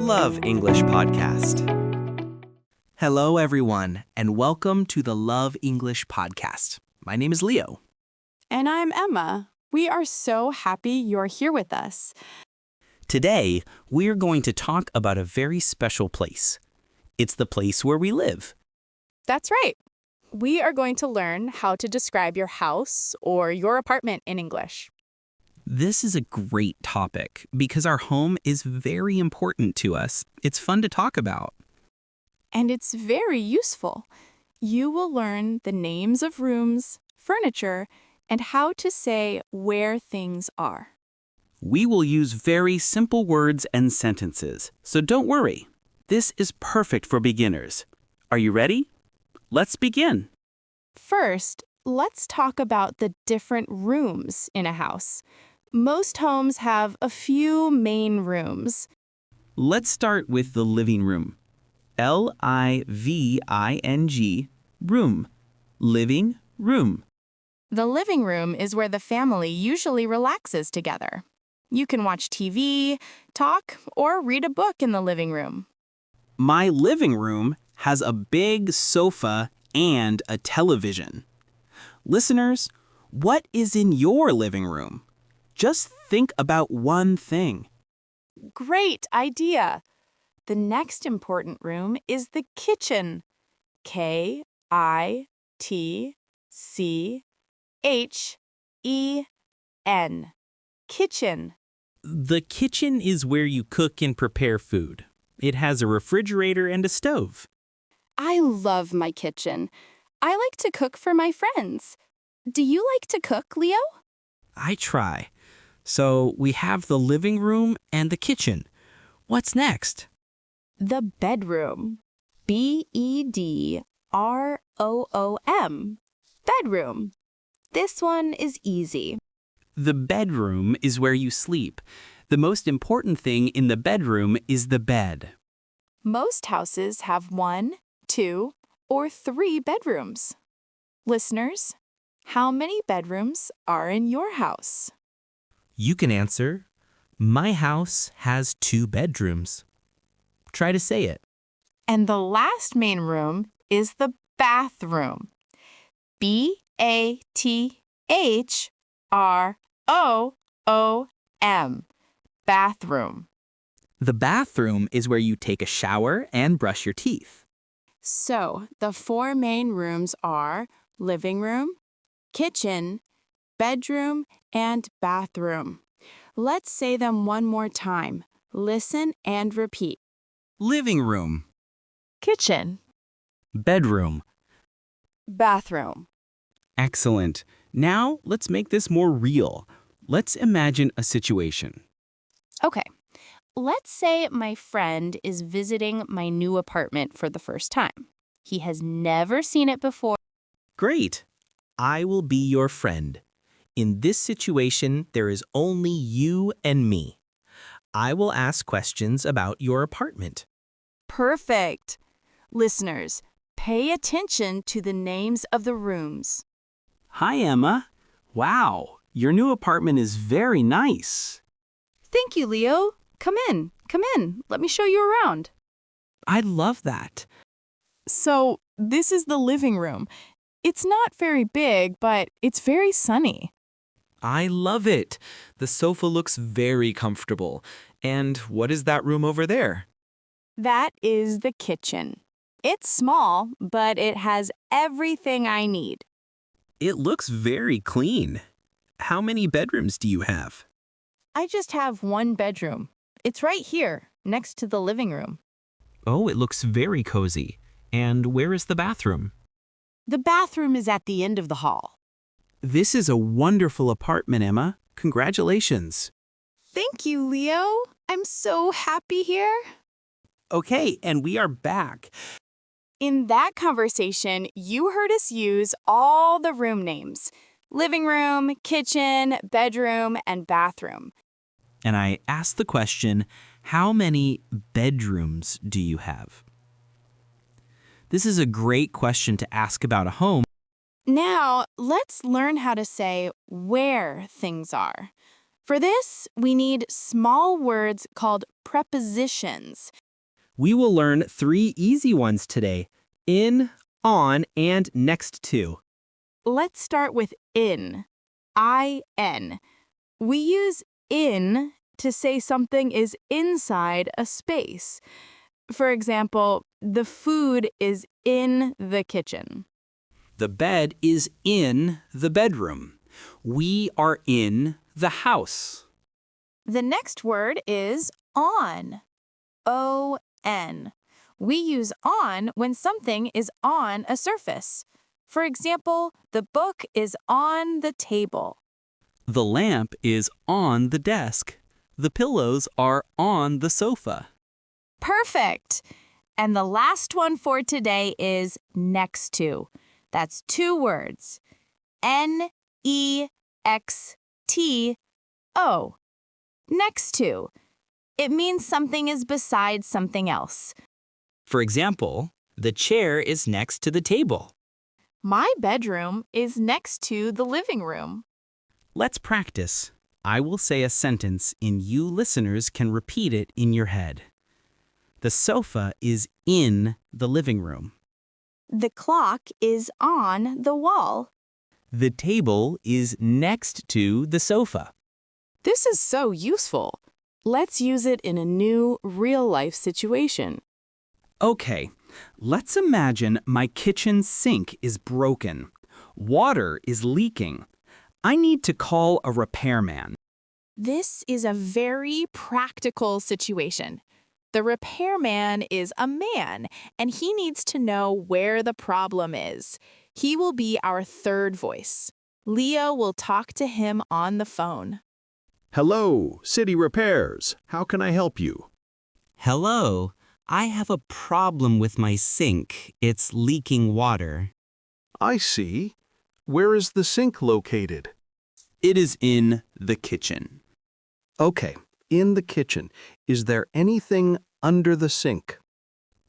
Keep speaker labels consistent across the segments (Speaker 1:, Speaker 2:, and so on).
Speaker 1: Love English Podcast. Hello, everyone, and welcome to the Love English Podcast. My name is Leo.
Speaker 2: And I'm Emma. We are so happy you're here with us.
Speaker 1: Today, we're going to talk about a very special place. It's the place where we live.
Speaker 2: That's right. We are going to learn how to describe your house or your apartment in English.
Speaker 1: This is a great topic because our home is very important to us. It's fun to talk about.
Speaker 2: And it's very useful. You will learn the names of rooms, furniture, and how to say where things are.
Speaker 1: We will use very simple words and sentences, so don't worry. This is perfect for beginners. Are you ready? Let's begin.
Speaker 2: First, let's talk about the different rooms in a house. Most homes have a few main rooms.
Speaker 1: Let's start with the living room. L-I-V-I-N-G, room. Living room.
Speaker 2: The living room is where the family usually relaxes together. You can watch TV, talk, or read a book in the living room.
Speaker 1: My living room has a big sofa and a television. Listeners, what is in your living room? Just think about one thing.
Speaker 2: Great idea. The next important room is the kitchen. K-I-T-C-H-E-N. Kitchen.
Speaker 1: The kitchen is where you cook and prepare food. It has a refrigerator and a stove.
Speaker 2: I love my kitchen. I like to cook for my friends. Do you like to cook, Leo?
Speaker 1: I try. So we have the living room and the kitchen. What's next?
Speaker 2: The bedroom. B-E-D-R-O-O-M. Bedroom. This one is easy.
Speaker 1: The bedroom is where you sleep. The most important thing in the bedroom is the bed.
Speaker 2: Most houses have 1, 2, or 3 bedrooms. Listeners, how many bedrooms are in your house?
Speaker 1: You can answer, my house has 2 bedrooms. Try to say it.
Speaker 2: And the last main room is the bathroom. B-A-T-H-R-O-O-M. Bathroom.
Speaker 1: The bathroom is where you take a shower and brush your teeth.
Speaker 2: So, the 4 main rooms are living room, kitchen, bedroom, and bathroom. Let's say them one more time. Listen and repeat.
Speaker 1: Living room.
Speaker 2: Kitchen.
Speaker 1: Bedroom.
Speaker 2: Bathroom.
Speaker 1: Excellent. Now, let's make this more real. Let's imagine a situation.
Speaker 2: Okay. Let's say my friend is visiting my new apartment for the first time. He has never seen it before.
Speaker 1: Great. I will be your friend. In this situation, there is only you and me. I will ask questions about your apartment.
Speaker 2: Perfect. Listeners, pay attention to the names of the rooms.
Speaker 1: Hi, Emma. Wow, your new apartment is very nice.
Speaker 2: Thank you, Leo. Come in. Let me show you around.
Speaker 1: I love that.
Speaker 2: So, this is the living room. It's not very big, but it's very sunny.
Speaker 1: I love it. The sofa looks very comfortable. And what is that room over there?
Speaker 2: That is the kitchen. It's small, but it has everything I need.
Speaker 1: It looks very clean. How many bedrooms do you have?
Speaker 2: I just have 1 bedroom. It's right here, next to the living room.
Speaker 1: Oh, it looks very cozy. And where is the bathroom?
Speaker 2: The bathroom is at the end of the hall.
Speaker 1: This is a wonderful apartment, Emma. Congratulations.
Speaker 2: Thank you, Leo. I'm so happy here.
Speaker 1: Okay, and we are back.
Speaker 2: In that conversation, you heard us use all the room names: living room, kitchen, bedroom, and bathroom.
Speaker 1: And I asked the question, how many bedrooms do you have? This is a great question to ask about a home.
Speaker 2: Now, let's learn how to say where things are. For this, we need small words called prepositions.
Speaker 1: We will learn 3 easy ones today: in, on, and next to.
Speaker 2: Let's start with in. I-N. We use in to say something is inside a space. For example, the food is in the kitchen.
Speaker 1: The bed is in the bedroom. We are in the house.
Speaker 2: The next word is on. O-N. We use on when something is on a surface. For example, the book is on the table.
Speaker 1: The lamp is on the desk. The pillows are on the sofa.
Speaker 2: Perfect! And the last one for today is next to. That's 2 words. N-E-X-T-O. Next to. It means something is beside something else.
Speaker 1: For example, the chair is next to the table.
Speaker 2: My bedroom is next to the living room.
Speaker 1: Let's practice. I will say a sentence and you listeners can repeat it in your head. The sofa is in the living room.
Speaker 2: The clock is on the wall.
Speaker 1: The table is next to the sofa.
Speaker 2: This is so useful. Let's use it in a new, real-life situation.
Speaker 1: Okay, let's imagine my kitchen sink is broken. Water is leaking. I need to call a repairman.
Speaker 2: This is a very practical situation. The repairman is a man, and he needs to know where the problem is. He will be our third voice. Leo will talk to him on the phone.
Speaker 3: Hello, City Repairs. How can I help you?
Speaker 1: Hello, I have a problem with my sink. It's leaking water.
Speaker 3: I see. Where is the sink located?
Speaker 1: It is in the kitchen.
Speaker 3: Okay, in the kitchen. Is there anything under the sink?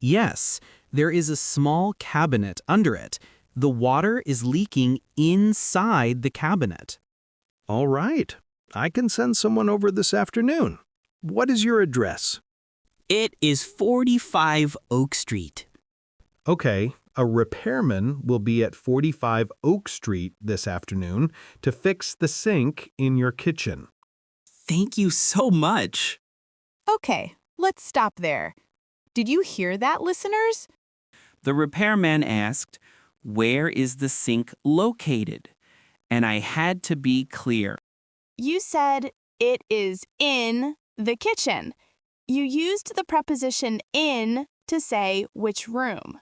Speaker 1: Yes, there is a small cabinet under it. The water is leaking inside the cabinet.
Speaker 3: All right. I can send someone over this afternoon. What is your address?
Speaker 1: It is 45 Oak Street.
Speaker 3: Okay, a repairman will be at 45 Oak Street this afternoon to fix the sink in your kitchen.
Speaker 1: Thank you so much.
Speaker 2: Okay, let's stop there. Did you hear that, listeners?
Speaker 1: The repairman asked, "Where is the sink located?" And I had to be clear.
Speaker 2: You said it is in the kitchen. You used the preposition in to say which room.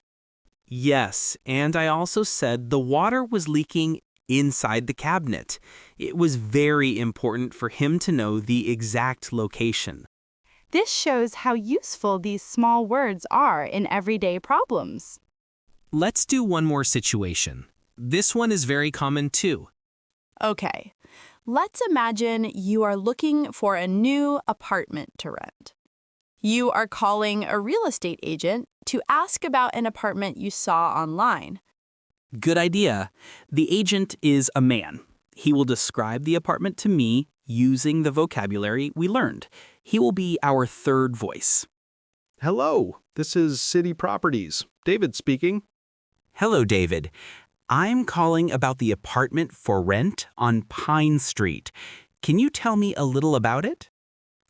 Speaker 1: Yes, and I also said the water was leaking inside the cabinet. It was very important for him to know the exact location.
Speaker 2: This shows how useful these small words are in everyday problems.
Speaker 1: Let's do one more situation. This one is very common too.
Speaker 2: Okay, let's imagine you are looking for a new apartment to rent. You are calling a real estate agent to ask about an apartment you saw online.
Speaker 1: Good idea. The agent is a man. He will describe the apartment to me using the vocabulary we learned. He will be our third voice.
Speaker 3: Hello, this is City Properties. David speaking.
Speaker 1: Hello, David. I'm calling about the apartment for rent on Pine Street. Can you tell me a little about it?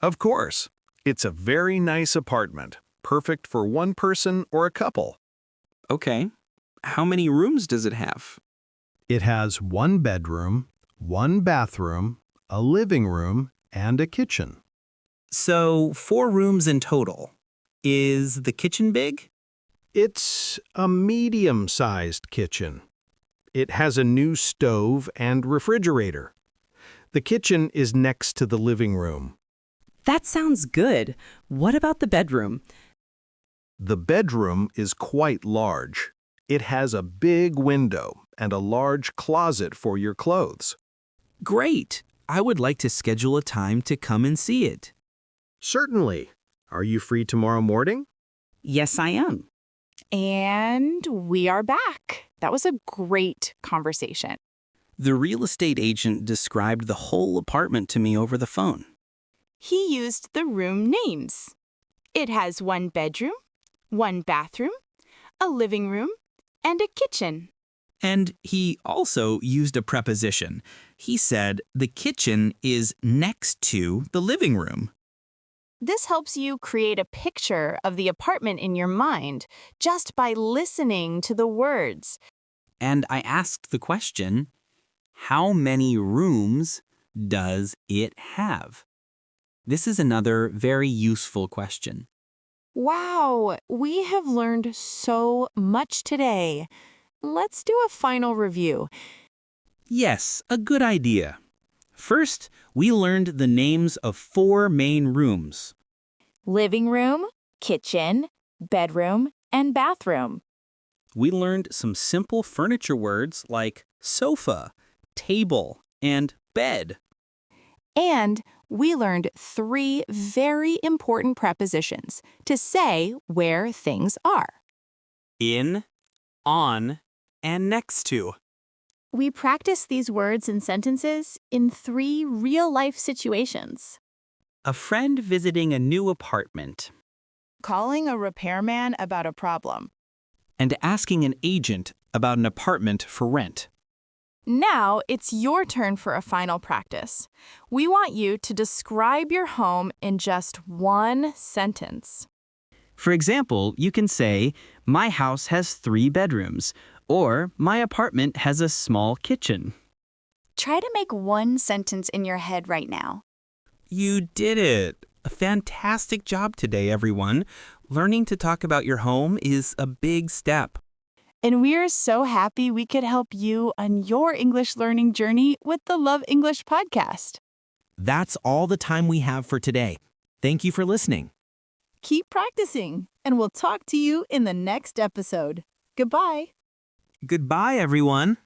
Speaker 3: Of course. It's a very nice apartment, perfect for one person or a couple.
Speaker 1: Okay. How many rooms does it have?
Speaker 3: It has 1 bedroom, 1 bathroom, a living room, and a kitchen.
Speaker 1: So 4 rooms in total. Is the kitchen big?
Speaker 3: It's a medium-sized kitchen. It has a new stove and refrigerator. The kitchen is next to the living room.
Speaker 4: That sounds good. What about the bedroom?
Speaker 3: The bedroom is quite large. It has a big window and a large closet for your clothes.
Speaker 1: Great. I would like to schedule a time to come and see it.
Speaker 3: Certainly. Are you free tomorrow morning?
Speaker 4: Yes, I am.
Speaker 2: And we are back. That was a great conversation.
Speaker 1: The real estate agent described the whole apartment to me over the phone.
Speaker 2: He used the room names. It has 1 bedroom, 1 bathroom, a living room, and a kitchen.
Speaker 1: And he also used a preposition. He said the kitchen is next to the living room.
Speaker 2: This helps you create a picture of the apartment in your mind just by listening to the words.
Speaker 1: And I asked the question, how many rooms does it have? This is another very useful question.
Speaker 2: Wow, we have learned so much today. Let's do a final review.
Speaker 1: Yes, a good idea. First, we learned the names of 4 main rooms.
Speaker 2: Living room, kitchen, bedroom, and bathroom.
Speaker 1: We learned some simple furniture words like sofa, table, and bed.
Speaker 2: And we learned 3 very important prepositions to say where things are.
Speaker 1: In, on, and next to.
Speaker 2: We practiced these words and sentences in 3 real-life situations.
Speaker 1: A friend visiting a new apartment.
Speaker 2: Calling a repairman about a problem.
Speaker 1: And asking an agent about an apartment for rent.
Speaker 2: Now it's your turn for a final practice. We want you to describe your home in just 1 sentence.
Speaker 1: For example, you can say, my house has 3 bedrooms, or my apartment has a small kitchen.
Speaker 5: Try to make 1 sentence in your head right now.
Speaker 1: You did it! A fantastic job today, everyone. Learning to talk about your home is a big step.
Speaker 2: And we're so happy we could help you on your English learning journey with the Love English podcast.
Speaker 1: That's all the time we have for today. Thank you for listening.
Speaker 2: Keep practicing, and we'll talk to you in the next episode. Goodbye.
Speaker 1: Goodbye, everyone.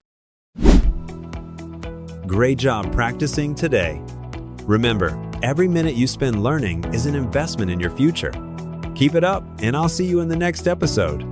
Speaker 6: Great job practicing today. Remember, every minute you spend learning is an investment in your future. Keep it up, and I'll see you in the next episode.